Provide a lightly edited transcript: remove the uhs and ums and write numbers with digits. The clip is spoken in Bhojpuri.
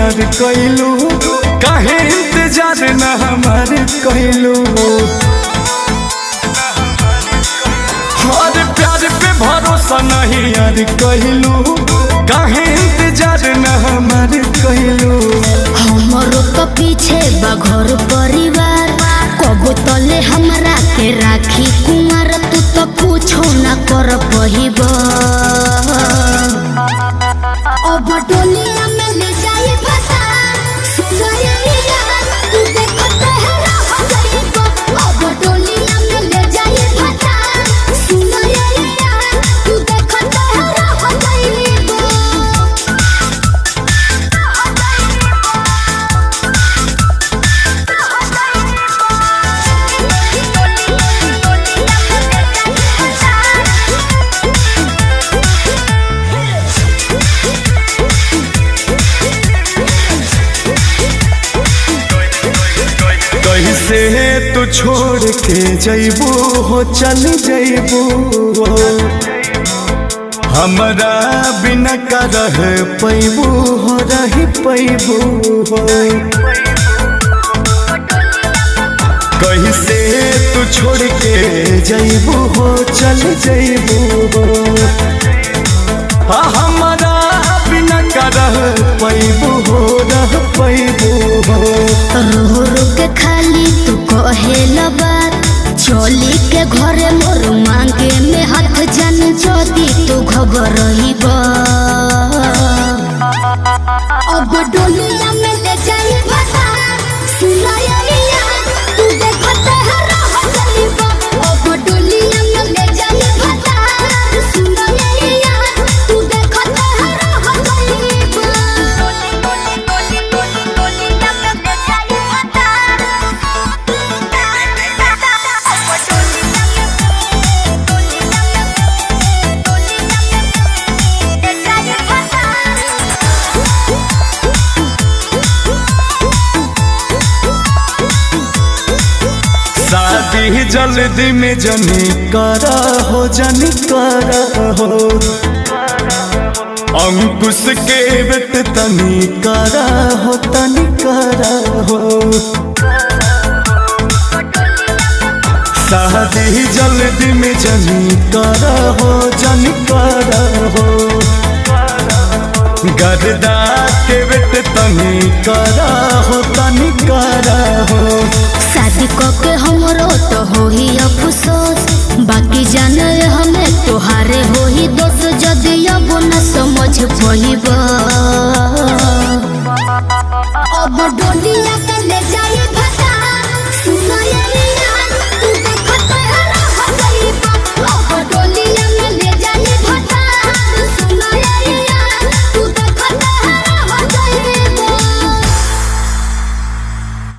यार कहलू काहे इंतजार न हमार कहलू। और प्यार पे भरोसा नहीं यार कहलू काहे इंतजार न हमार कहलू। हमरो तो पीछे बा घर परिवार कबो तले हमरा के राखी कुमार तू तो कुछो ना कर पहिब। अब डोलिया में ले जाई फसा सुनरिया तू देखत है रह जाइब। अब डोलिया में ले जाई फसा सुनरिया तू देखत है रह जाइब। कैसे तू छोड़ के जइबू हो चल जइबू हमरा बिना का रह पैबू हो रही पैबू हो। कैसे तू छोड़ के जइबू हो चल जइबू हमरा बिना का रह पैबू हो रह पैबू हो। रो रो के खाली तू कहेल बात चली के घरे मोर मांगे में हाथ जान जदी तू घबरइब। अब डोलिया में ले जाई फसा सुनरिया तू देखत है रह जाइब। अब डोलिया में ले जाई फसा सुनरिया तू देखत है रह जाइब। शादी जल्दी में जनी करा हो जनी करा हो। अंकुश के बेट तनी करा हो तनी करा हो। शादी जल्दी में जनी करा हो जनी करा हो। गर्दा के बेट तनी करा हो तनी करा हो। शादी के हमरो तो होही अफसोस बाकी जाने हमें तोहारे होही दोस्त जदि अब न समझ पहिब। अब डोलिया के ले जाई